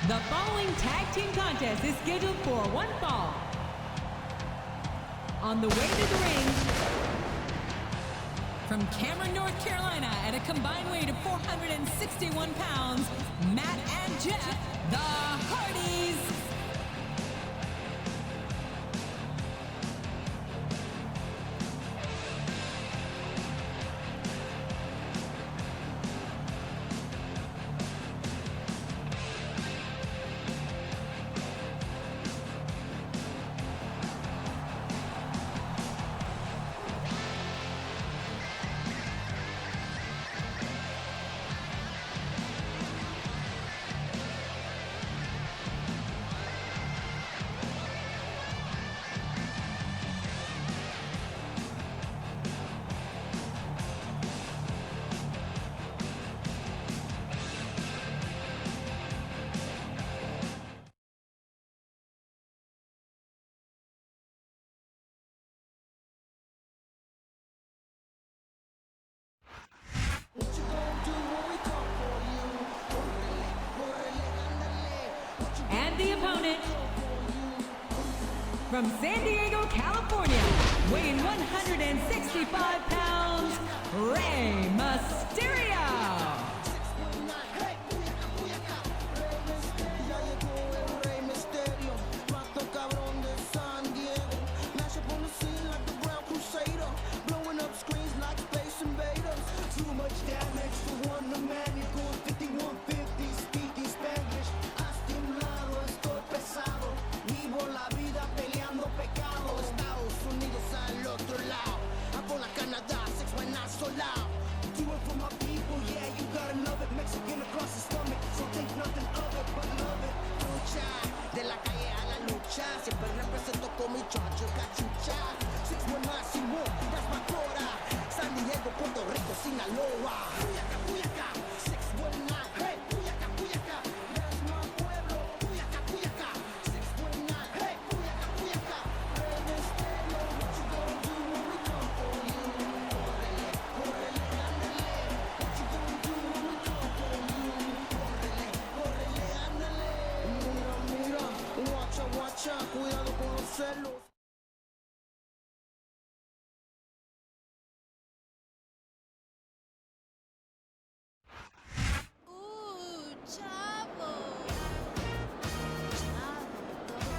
The following tag team contest is scheduled for one fall. On the way to the ring, from Cameron, North Carolina, at a combined weight of 461 pounds, Matt and Jeff, the Hardys. And the opponent, from San Diego, California, weighing 165 pounds, Rey Mysterio. Too much damage for one man, you're going 51.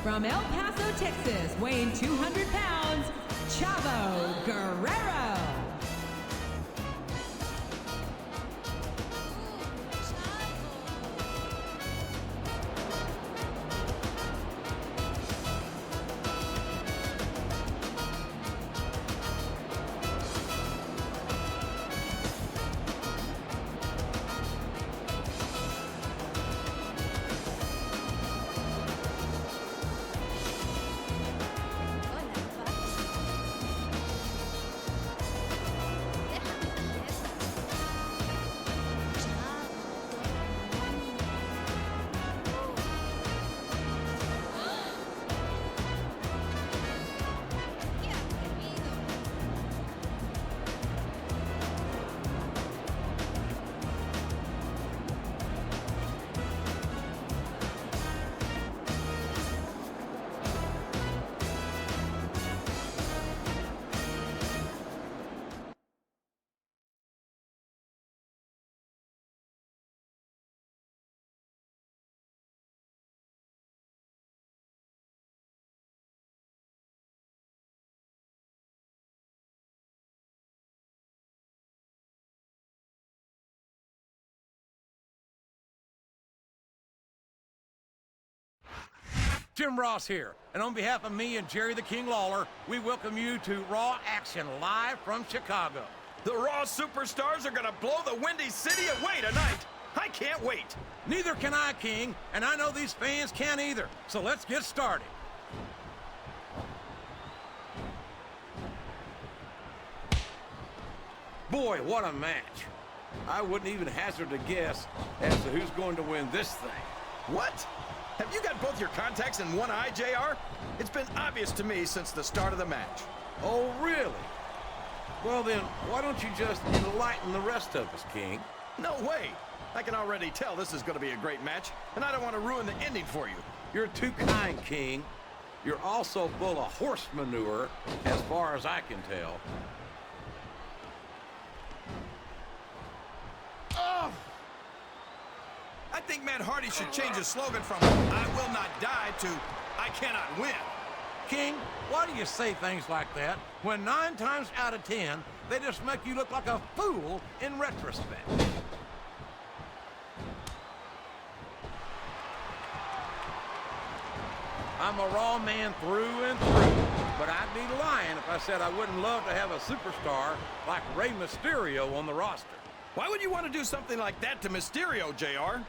From El Paso, Texas, weighing 200 pounds, Chavo Guerrero. Jim Ross here, and on behalf of me and Jerry the King Lawler, we welcome you to Raw Action live from Chicago. The Raw superstars are gonna blow the Windy City away tonight. I can't wait. Neither can I, King, and I know these fans can't either, so let's get started. Boy, what a match. I wouldn't even hazard a guess as to who's going to win this thing. What? Have you got both your contacts in one eye, JR? It's been obvious to me since the start of the match. Oh, really? Well then, why don't you just enlighten the rest of us, King? No way. I can already tell this is going to be a great match, and I don't want to ruin the ending for you. You're too kind, King. You're also full of horse manure, as far as I can tell. Oh! I think Matt Hardy should change his slogan from "I will not die" to "I cannot win." King, why do you say things like that when 9 times out of 10, they just make you look like a fool in retrospect? I'm a Raw man through and through, but I'd be lying if I said I wouldn't love to have a superstar like Rey Mysterio on the roster. Why would you want to do something like that to Mysterio, JR?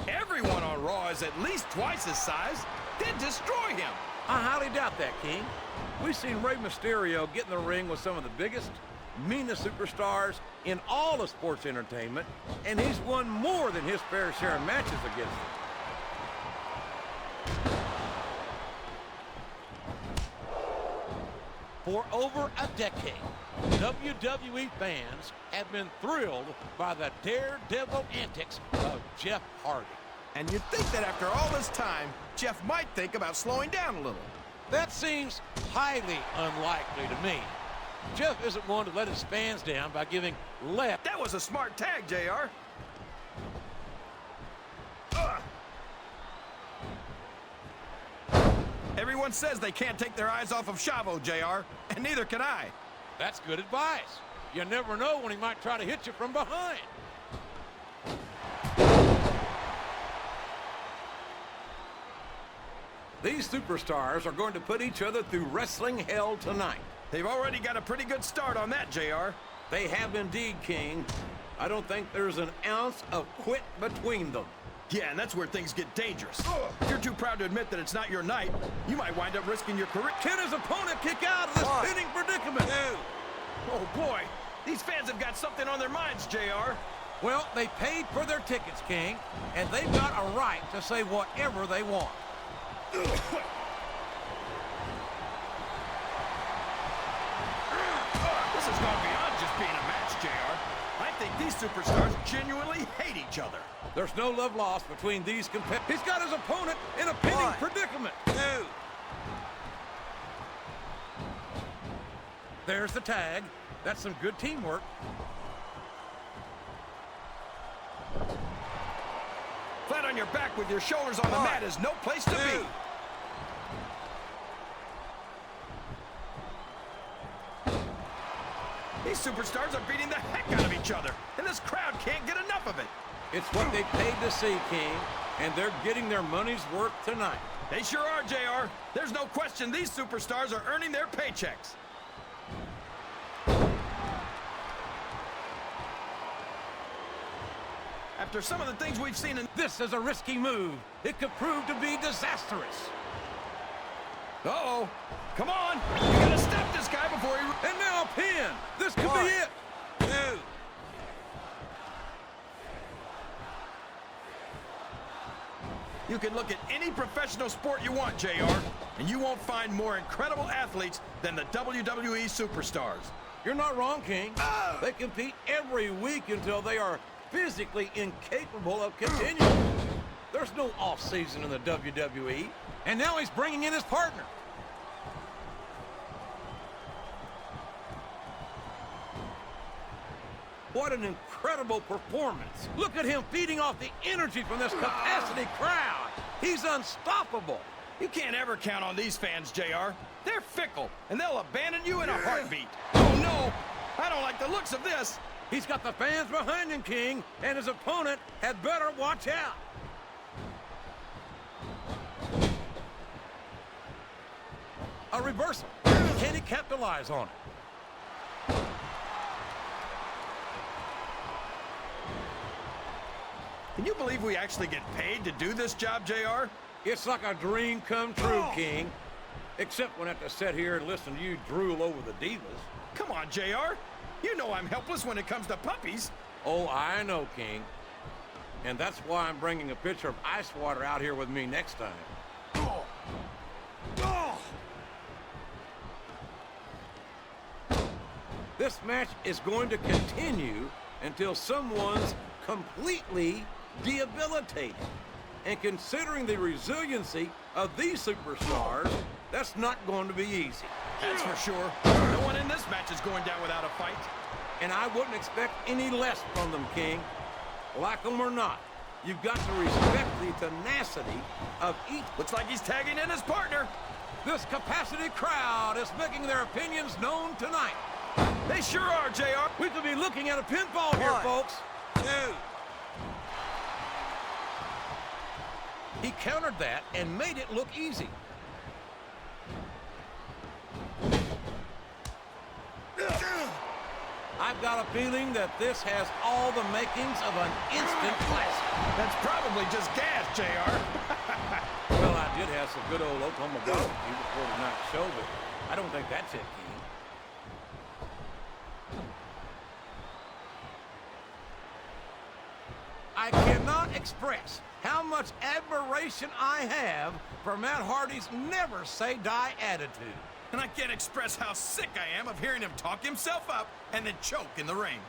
Everyone on Raw is at least twice his size. They'd destroy him. I highly doubt that, King. We've seen Rey Mysterio get in the ring with some of the biggest, meanest superstars in all of sports entertainment, and he's won more than his fair share of matches against them. For over a decade, WWE fans have been thrilled by the daredevil antics of Jeff Hardy. And you'd think that after all this time, Jeff might think about slowing down a little. That seems highly unlikely to me. Jeff isn't one to let his fans down by giving left. That was a smart tag, JR. Everyone says they can't take their eyes off of Chavo, JR, and neither can I. That's good advice. You never know when he might try to hit you from behind. These superstars are going to put each other through wrestling hell tonight. They've already got a pretty good start on that, JR. They have indeed, King. I don't think there's an ounce of quit between them. Yeah, and that's where things get dangerous. If you're too proud to admit that it's not your night, you might wind up risking your career. Can his opponent kick out of the spinning predicament? Oh, boy. These fans have got something on their minds, JR. Well, they paid for their tickets, King, and they've got a right to say whatever they want. This has gone beyond just being a match, JR. I think these superstars genuinely hate each other. There's no love lost between these competitors. He's got his opponent in a pinning predicament. There's the tag. That's some good teamwork. Flat on your back with your shoulders on the mat is no place to be. These superstars are beating the heck out of each other, and this crowd can't get enough of it. It's what they paid to see, King, and they're getting their money's worth tonight. They sure are, JR. There's no question these superstars are earning their paychecks. After some of the things we've seen in... This is a risky move. It could prove to be disastrous. Uh-oh. Come on. You gotta stop this guy before he... And now a pin. This could be it. 2. You can look at any professional sport you want, JR, and you won't find more incredible athletes than the WWE superstars. You're not wrong, King. They compete every week until they are physically incapable of continuing. There's no off-season in the WWE, and now he's bringing in his partner. What an incredible performance. Look at him feeding off the energy from this capacity crowd. He's unstoppable. You can't ever count on these fans, JR. They're fickle, and they'll abandon you in a heartbeat. Oh, no. I don't like the looks of this. He's got the fans behind him, King, and his opponent had better watch out. A reversal. Can he capitalize on it? Can you believe we actually get paid to do this job, JR? It's like a dream come true, King. Except when I have to sit here and listen to you drool over the divas. Come on, JR. You know I'm helpless when it comes to puppies. Oh, I know, King. And that's why I'm bringing a pitcher of ice water out here with me next time. Oh. Oh. This match is going to continue until someone's completely debilitated. And considering the resiliency of these superstars, that's not going to be easy. That's for sure. No one in this match is going down without a fight. And I wouldn't expect any less from them, King. Like them or not, you've got to respect the tenacity of each. Looks like he's tagging in his partner. This capacity crowd is making their opinions known tonight. They sure are, JR. We could be looking at a pinfall here, folks. 2. He countered that and made it look easy. I've got a feeling that this has all the makings of an instant classic. That's probably just gas, JR. Well, I did have some good old Oklahoma barbecue before tonight's show, but I don't think that's it, King. I cannot express how much admiration I have for Matt Hardy's never-say-die attitude. And I can't express how sick I am of hearing him talk himself up and then choke in the ring.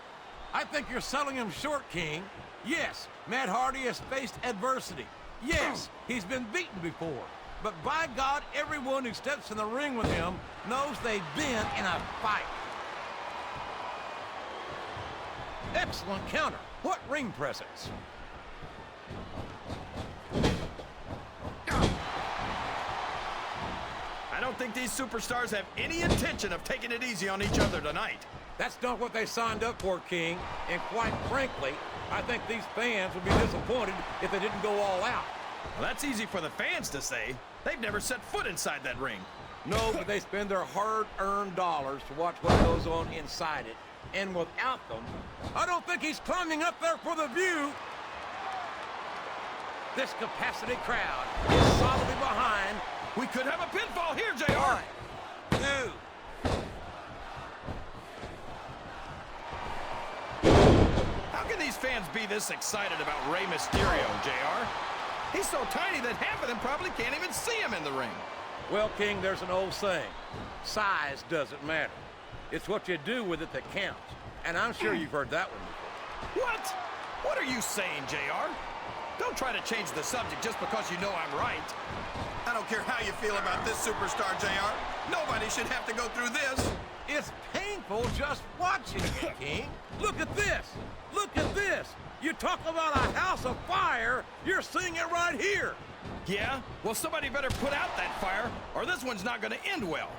I think you're selling him short, King. Yes, Matt Hardy has faced adversity. Yes, he's been beaten before. But by God, everyone who steps in the ring with him knows they've been in a fight. Excellent counter. What ring presence. I don't think these superstars have any intention of taking it easy on each other tonight. That's not what they signed up for, King. And quite frankly, I think these fans would be disappointed if they didn't go all out. Well, that's easy for the fans to say. They've never set foot inside that ring. No, but they spend their hard-earned dollars to watch what goes on inside it. And without them, I don't think he's climbing up there for the view. This capacity crowd is solidly behind. We could have a pinfall here, JR. 2. How can these fans be this excited about Rey Mysterio, JR? He's so tiny that half of them probably can't even see him in the ring. Well, King, there's an old saying. Size doesn't matter. It's what you do with it that counts. And I'm sure you've heard that one before. What? What are you saying, JR? Don't try to change the subject just because you know I'm right. I don't care how you feel about this superstar, JR. Nobody should have to go through this. It's painful just watching it, King. Look at this. Look at this. You talk about a house of fire, you're seeing it right here. Yeah? Well, somebody better put out that fire, or this one's not going to end well.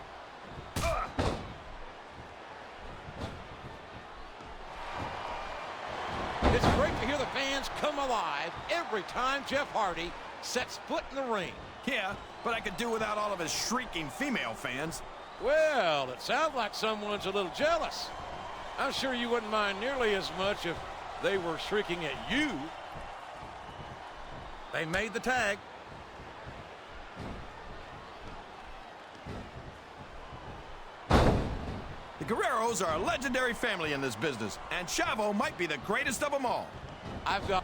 fans come alive every time Jeff Hardy sets foot in the ring. Yeah, but I could do without all of his shrieking female fans. Well, it sounds like someone's a little jealous. I'm sure you wouldn't mind nearly as much if they were shrieking at you. They made the tag. The Guerreros are a legendary family in this business, and Chavo might be the greatest of them all.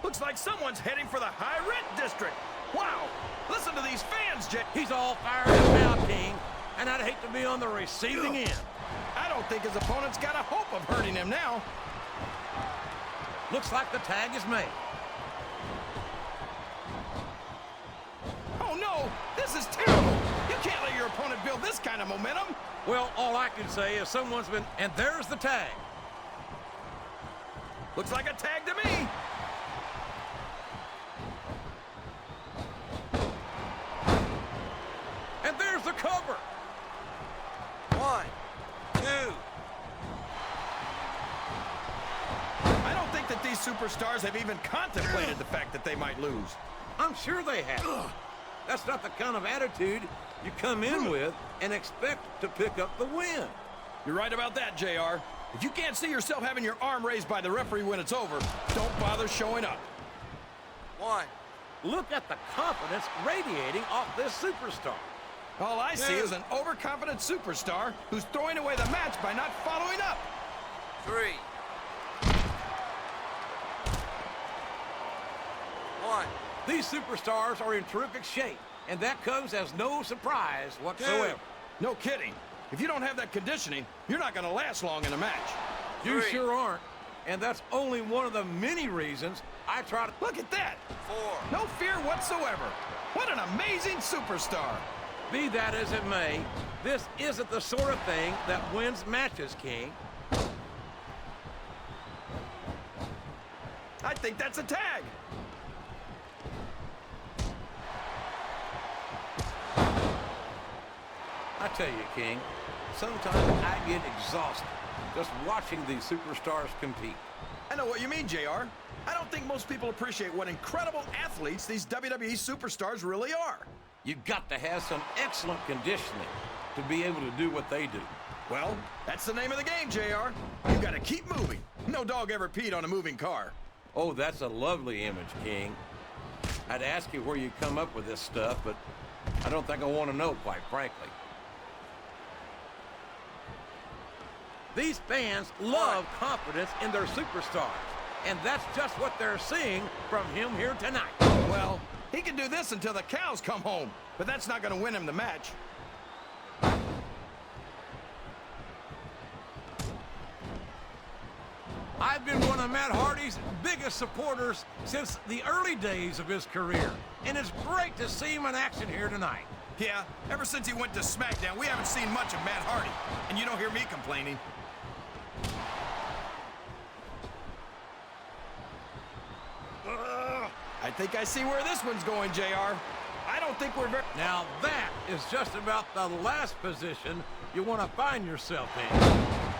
Looks like someone's heading for the high rent district. Wow, listen to these fans, Jay. He's all fired up now, King, and I'd hate to be on the receiving end. I don't think his opponent's got a hope of hurting him now. Looks like the tag is made. Oh, no, this is terrible. You can't let your opponent build this kind of momentum. Well, all I can say is someone's been... And there's the tag. Looks like a tag to me. And there's the cover. 1, 2. I don't think that these superstars have even contemplated the fact that they might lose. I'm sure they have. That's not the kind of attitude you come in with and expect to pick up the win. You're right about that, JR. If you can't see yourself having your arm raised by the referee when it's over, don't bother showing up. 1. Look at the confidence radiating off this superstar. All I see is an overconfident superstar who's throwing away the match by not following up. 3. 1. These superstars are in terrific shape, and that comes as no surprise whatsoever. No kidding. If you don't have that conditioning, you're not going to last long in a match. You 3. sure aren't, and that's only one of the many reasons I try to... Look at that. 4. No fear whatsoever. What an amazing superstar. Be that as it may, this isn't the sort of thing that wins matches, King. I think that's a tag. I tell you, King, sometimes I get exhausted just watching these superstars compete. I know what you mean, JR. I don't think most people appreciate what incredible athletes these WWE superstars really are. You've got to have some excellent conditioning to be able to do what they do. Well, that's the name of the game, JR. You got to keep moving. No dog ever peed on a moving car. Oh, that's a lovely image, King. I'd ask you where you come up with this stuff, but I don't think I want to know, quite frankly. These fans love confidence in their superstars, and that's just what they're seeing from him here tonight. Well, he can do this until the cows come home, but that's not going to win him the match. I've been one of Matt Hardy's biggest supporters since the early days of his career, and it's great to see him in action here tonight. Yeah, ever since he went to SmackDown, we haven't seen much of Matt Hardy, and you don't hear me complaining. I think I see where this one's going, JR. I don't think we're very... Now that is just about the last position you want to find yourself in.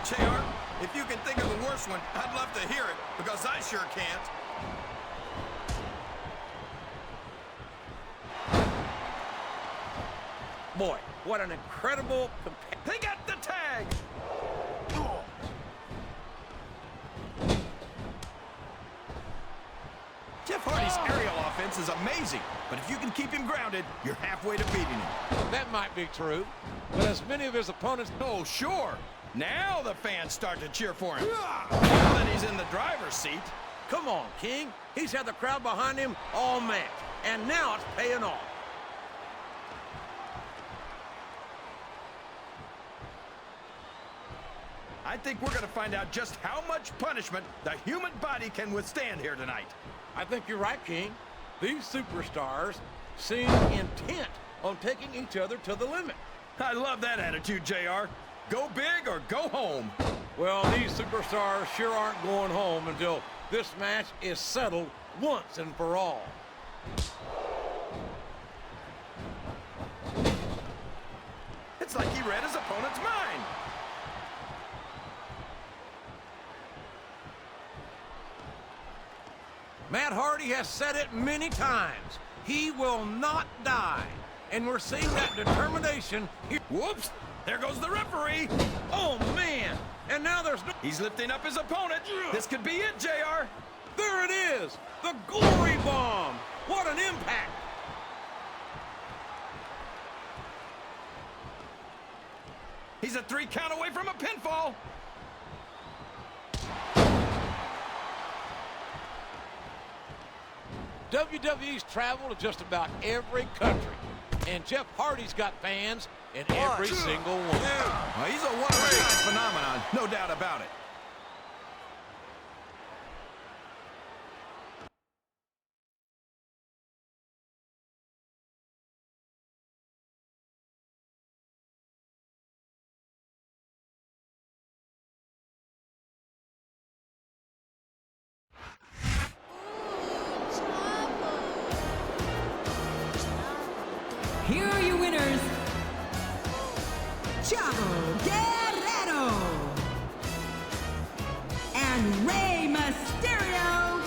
JR, if you can think of a worse one, I'd love to hear it, because I sure can't. Boy, what an incredible... They got the tag! Jeff Hardy's aerial offense is amazing, but if you can keep him grounded, you're halfway to beating him. That might be true, but as many of his opponents... Oh, sure. Now the fans start to cheer for him. Now that he's in the driver's seat. Come on, King. He's had the crowd behind him all match, and now it's paying off. I think we're going to find out just how much punishment the human body can withstand here tonight. I think you're right, King. These superstars seem intent on taking each other to the limit. I love that attitude, JR. Go big or go home. Well, these superstars sure aren't going home until this match is settled once and for all. It's like he read his opponent's mind. Matt Hardy has said it many times. He will not die. And we're seeing that determination here. Whoops! There goes the referee! Oh, man! And now there's no... He's lifting up his opponent. This could be it, JR. There it is! The Glory Bomb! What an impact! He's a 3 count away from a pinfall. WWE's traveled to just about every country. And Jeff Hardy's got fans in every single one. Well, he's a one-of-a-kind phenomenon, no doubt about it. Here are your winners, Chavo Guerrero and Rey Mysterio.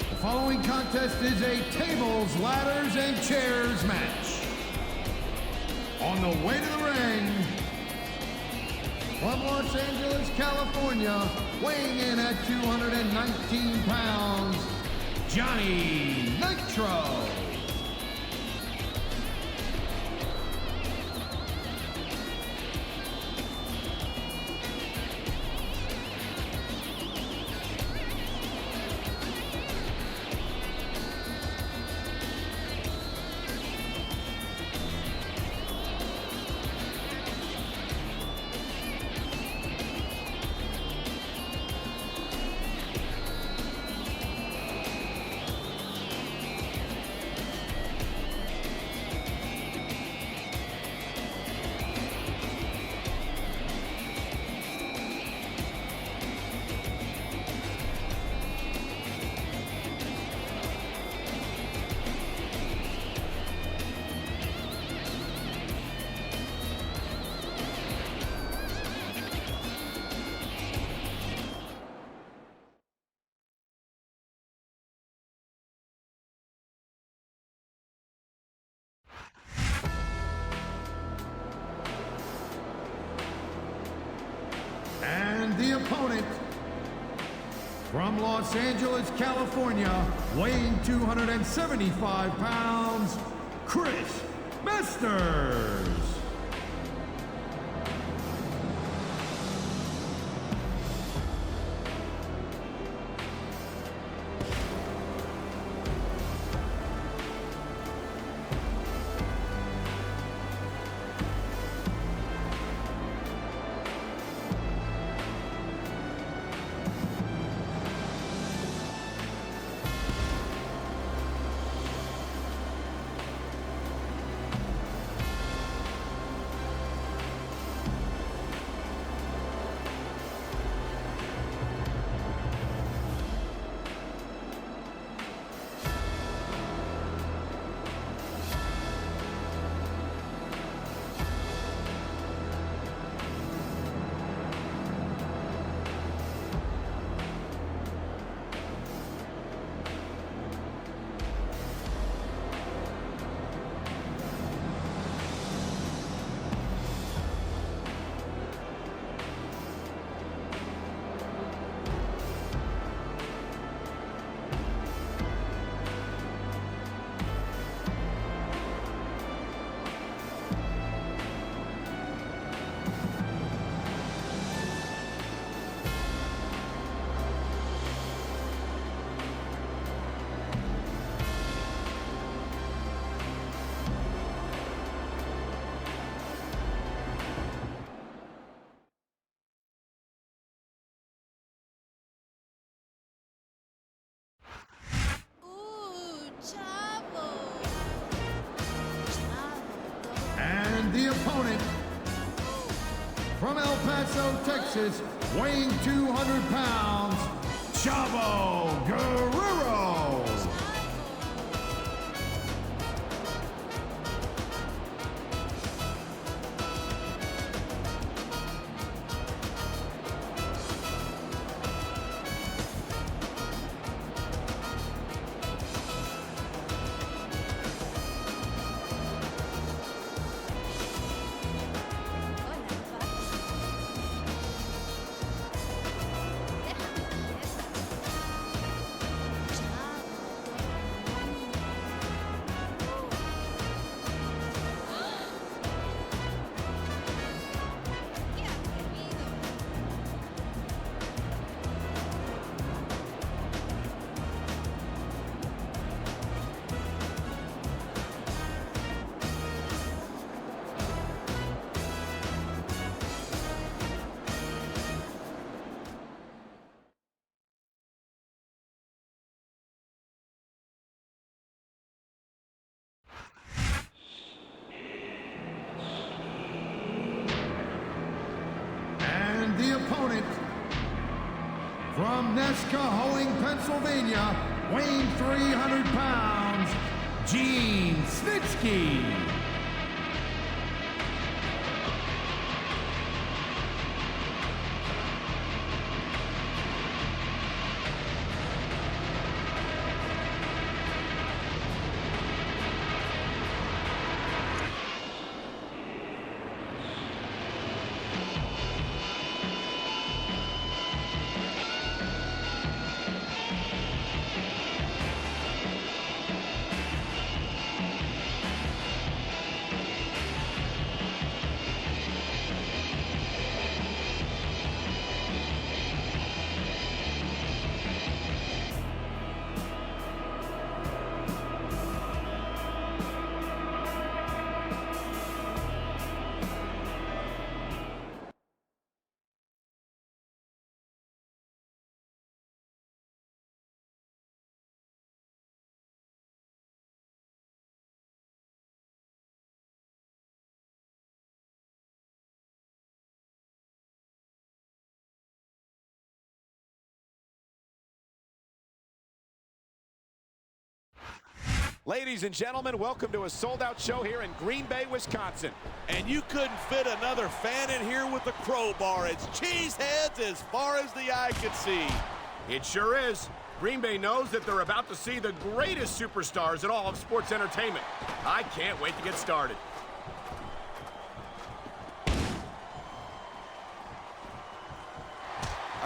The following contest is a tables, ladders, and chairs match. On the way to the ring, from Los Angeles, California, weighing in at 219 pounds, Johnny Nitro. opponent, from Los Angeles, California, weighing 275 pounds, Chris Masters. And the opponent, from El Paso, Texas, weighing 200 pounds, Chavo Guerrero. The opponent, from Nescahoning, Pennsylvania, weighing 300 pounds, Gene Snitsky. Ladies and gentlemen, welcome to a sold-out show here in Green Bay, Wisconsin. And you couldn't fit another fan in here with a crowbar. It's cheese heads as far as the eye can see. It sure is. Green Bay knows that they're about to see the greatest superstars in all of sports entertainment. I can't wait to get started.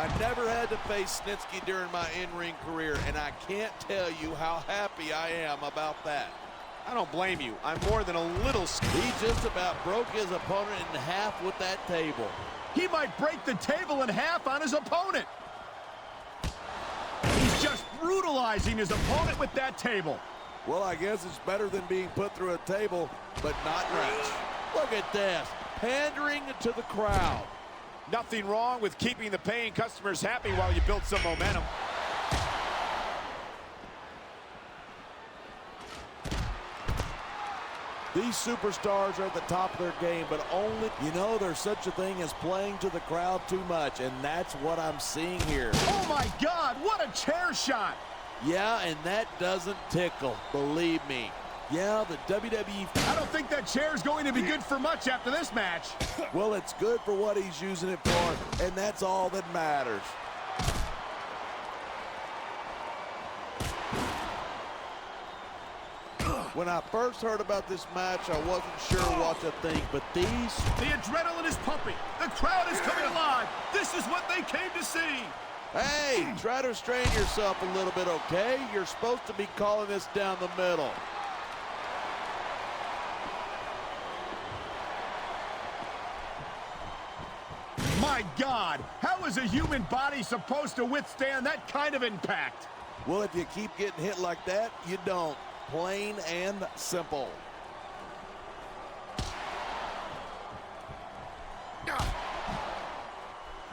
I never had to face Snitsky during my in-ring career, and I can't tell you how happy I am about that. I don't blame you. I'm more than a little scared. He just about broke his opponent in half with that table. He might break the table in half on his opponent. He's just brutalizing his opponent with that table. Well, I guess it's better than being put through a table, but not much. Look at this, pandering to the crowd. Nothing wrong with keeping the paying customers happy while you build some momentum. These superstars are at the top of their game, but only, you know, there's such a thing as playing to the crowd too much, and that's what I'm seeing here. Oh my God, what a chair shot! Yeah, and that doesn't tickle, believe me. Yeah, the WWE... I don't think that chair's going to be good for much after this match. Well, it's good for what he's using it for, and that's all that matters. When I first heard about this match, I wasn't sure what to think, but these... The adrenaline is pumping. The crowd is coming alive. This is what they came to see. Hey, try to restrain yourself a little bit, okay? You're supposed to be calling this down the middle. My God, how is a human body supposed to withstand that kind of impact? Well, if you keep getting hit like that, you don't. Plain and simple.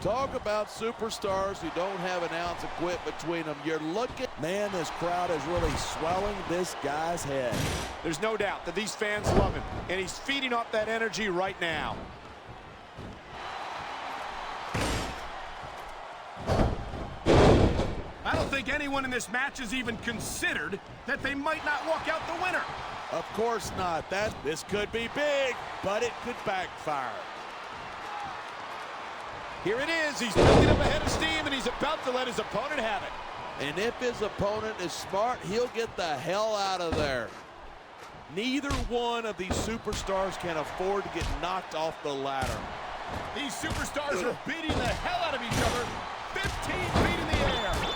Talk about superstars who don't have an ounce of quit between them. You're looking, man, this crowd is really swelling this guy's head. There's no doubt that these fans love him, and he's feeding off that energy right now. I don't think anyone in this match has even considered that they might not walk out the winner. Of course not. This could be big, but it could backfire. Here it is. He's building up a head of steam, and he's about to let his opponent have it. And if his opponent is smart, he'll get the hell out of there. Neither one of these superstars can afford to get knocked off the ladder. These superstars are beating the hell out of each other. 15 feet in the air.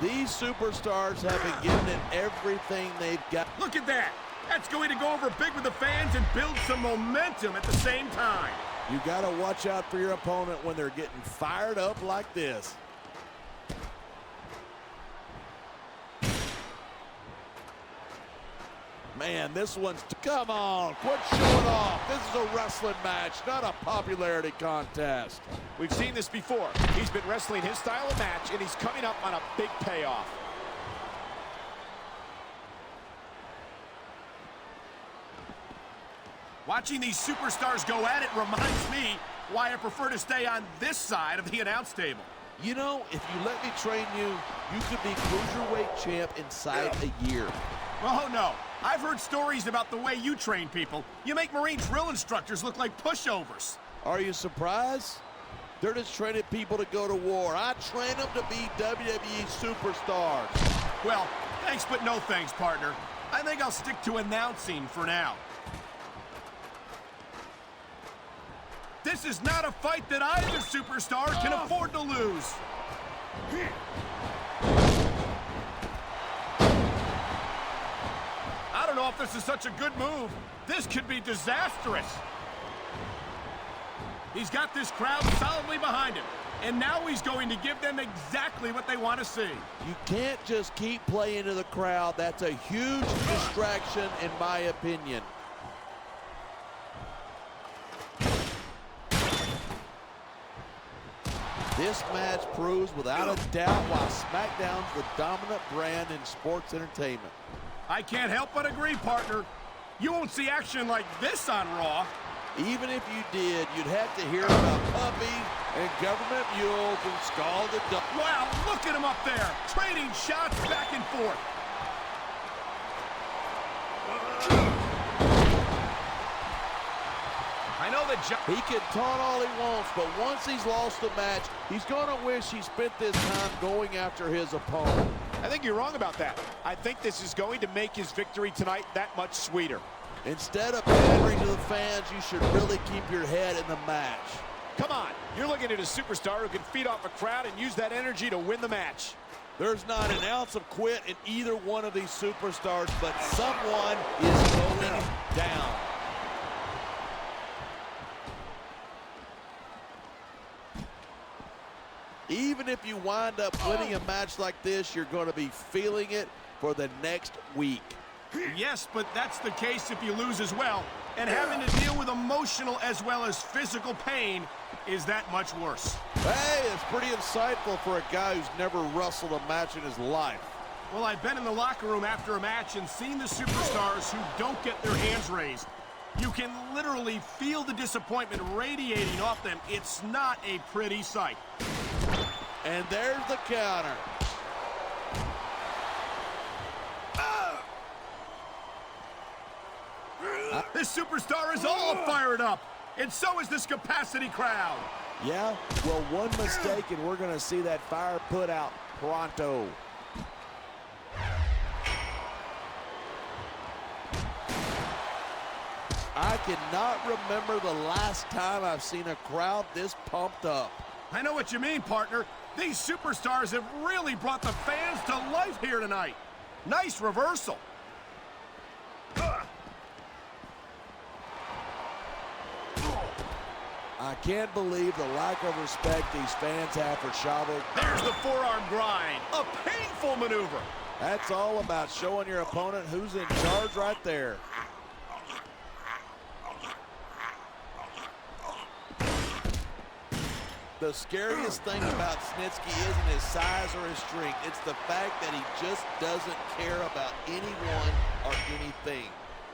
These superstars have been giving it everything they've got. Look at that. That's going to go over big with the fans and build some momentum at the same time. You got to watch out for your opponent when they're getting fired up like this. Man, this one's... Come on, quit showing off. This is a wrestling match, not a popularity contest. We've seen this before. He's been wrestling his style of match, and he's coming up on a big payoff. Watching these superstars go at it reminds me why I prefer to stay on this side of the announce table. You know, if you let me train you, you could be cruiserweight champ inside a year. Oh, no. I've heard stories about the way you train people. You make Marine drill instructors look like pushovers. Are you surprised? They're just training people to go to war. I train them to be WWE superstars. Well, thanks but no thanks, partner. I think I'll stick to announcing for now. This is not a fight that either superstar can afford to lose. I don't know if this is such a good move. This could be disastrous. He's got this crowd solidly behind him, and now he's going to give them exactly what they want to see. You can't just keep playing to the crowd. That's a huge distraction, in my opinion. This match proves without a doubt why SmackDown's the dominant brand in sports entertainment. I can't help but agree, partner. You won't see action like this on Raw. Even if you did, you'd have to hear about puppies and government mules and scalded dogs. Wow, look at him up there, trading shots back and forth. I know that he can taunt all he wants, but once he's lost the match, he's going to wish he spent this time going after his opponent. I think you're wrong about that. I think this is going to make his victory tonight that much sweeter. Instead of pandering to the fans, you should really keep your head in the match. Come on, you're looking at a superstar who can feed off a crowd and use that energy to win the match. There's not an ounce of quit in either one of these superstars, but someone is going down. Even if you wind up winning a match like this, you're going to be feeling it for the next week. Yes, but that's the case if you lose as well. And having to deal with emotional as well as physical pain is that much worse. Hey, it's pretty insightful for a guy who's never wrestled a match in his life. Well, I've been in the locker room after a match and seen the superstars who don't get their hands raised. You can literally feel the disappointment radiating off them. It's not a pretty sight. And there's the counter. This superstar is all fired up, and so is this capacity crowd. Yeah, well, one mistake and we're going to see that fire put out pronto. I cannot remember the last time I've seen a crowd this pumped up. I know what you mean, partner. These superstars have really brought the fans to life here tonight. Nice reversal. I can't believe the lack of respect these fans have for Chavo. There's the forearm grind. A painful maneuver. That's all about showing your opponent who's in charge right there. The scariest thing about Snitsky isn't his size or his strength. It's the fact that he just doesn't care about anyone or anything.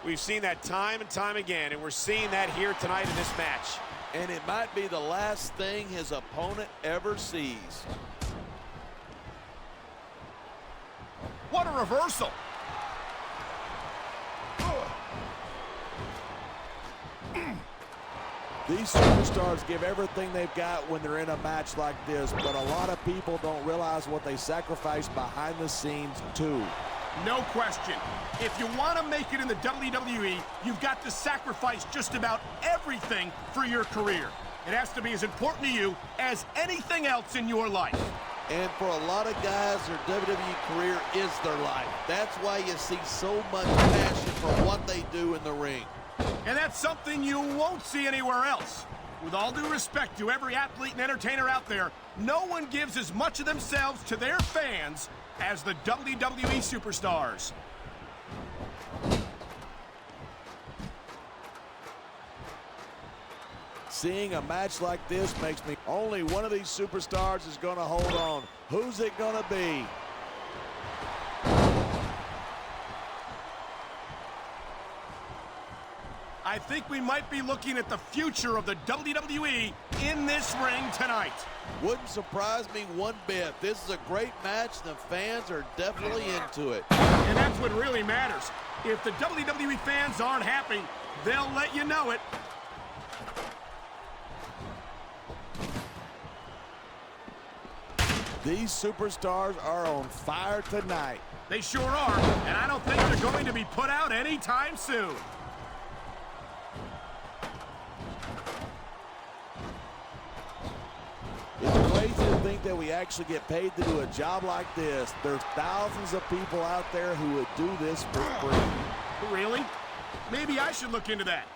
We've seen that time and time again, and we're seeing that here tonight in this match. And it might be the last thing his opponent ever sees. What a reversal. These superstars give everything they've got when they're in a match like this, but a lot of people don't realize what they sacrifice behind the scenes too. No question. If you want to make it in the WWE, you've got to sacrifice just about everything for your career. It has to be as important to you as anything else in your life. And for a lot of guys, their WWE career is their life. That's why you see so much passion for what they do in the ring. And that's something you won't see anywhere else. With all due respect to every athlete and entertainer out there, no one gives as much of themselves to their fans as the WWE superstars. Seeing a match like this makes me only one of these superstars is going to hold on. Who's it going to be? I think we might be looking at the future of the WWE in this ring tonight. Wouldn't surprise me one bit. This is a great match. The fans are definitely into it. And that's what really matters. If the WWE fans aren't happy, they'll let you know it. These superstars are on fire tonight. They sure are, and I don't think they're going to be put out anytime soon. It's crazy to think that we actually get paid to do a job like this. There's thousands of people out there who would do this for free. Really? Maybe I should look into that.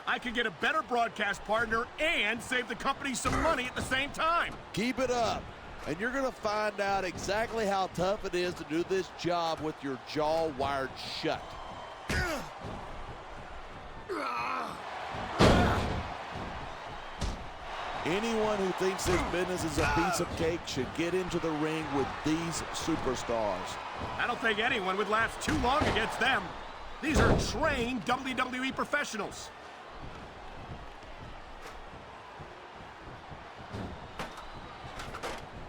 I could get a better broadcast partner and save the company some money at the same time. Keep it up, and you're going to find out exactly how tough it is to do this job with your jaw wired shut. Anyone who thinks this business is a piece of cake should get into the ring with these superstars. I don't think anyone would last too long against them. These are trained WWE professionals.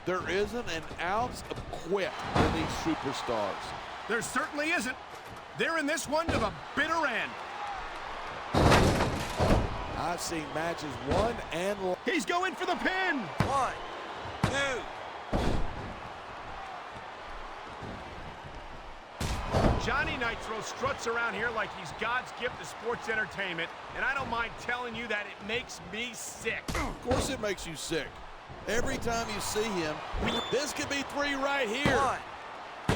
There isn't an ounce of quit in these superstars. There certainly isn't. They're in this one to the bitter end. I've seen matches won and lost. He's going for the pin. 1, 2. Johnny Nitro struts around here like he's God's gift to sports entertainment, and I don't mind telling you that it makes me sick. Of course it makes you sick. Every time you see him, this could be 3 right here. 1, 2.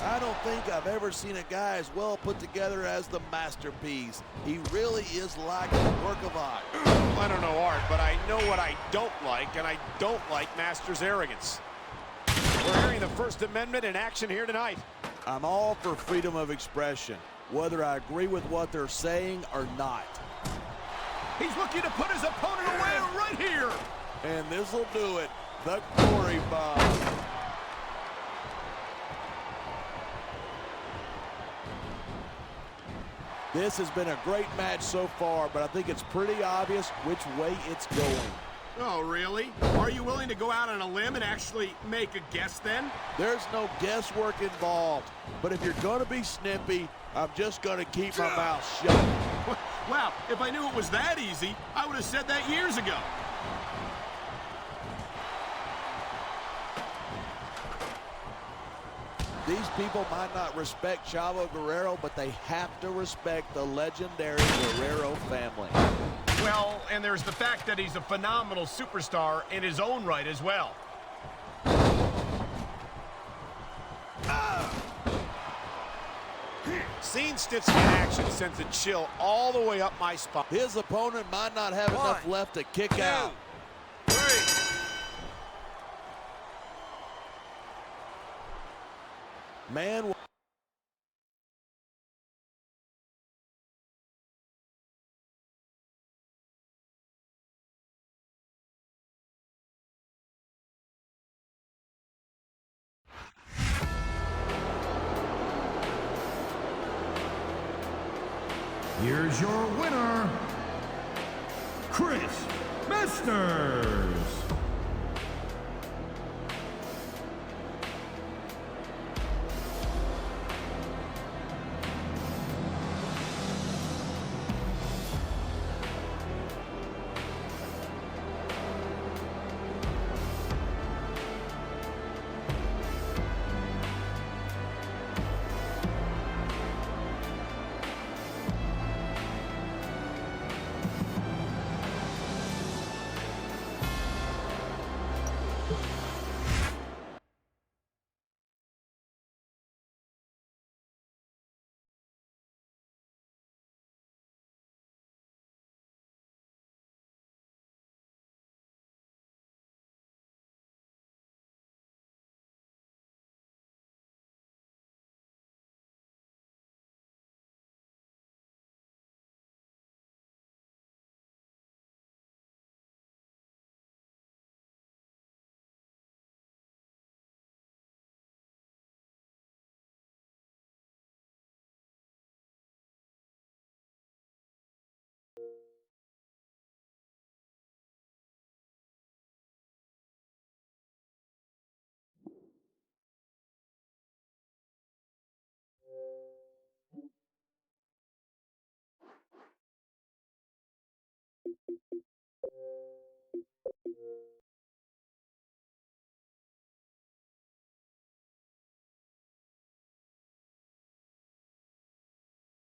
I don't think I've ever seen a guy as well put together as the Masterpiece. He really is like a work of art. I don't know art, but I know what I don't like, and I don't like Master's arrogance. We're hearing the First Amendment in action here tonight. I'm all for freedom of expression, whether I agree with what they're saying or not. He's looking to put his opponent away right here. And this'll do it. The glory bomb. This has been a great match so far, but I think it's pretty obvious which way it's going. Oh, really? Are you willing to go out on a limb and actually make a guess then? There's no guesswork involved, but if you're going to be snippy, I'm just going to keep my mouth shut. Wow, if I knew it was that easy, I would have said that years ago. These people might not respect Chavo Guerrero, but they have to respect the legendary Guerrero family. Well, and there's the fact that he's a phenomenal superstar in his own right as well. Seeing Stitch in action sends a chill all the way up my spine. His opponent might not have enough left to kick out. 3. Man. Here's your winner, Chris Masters.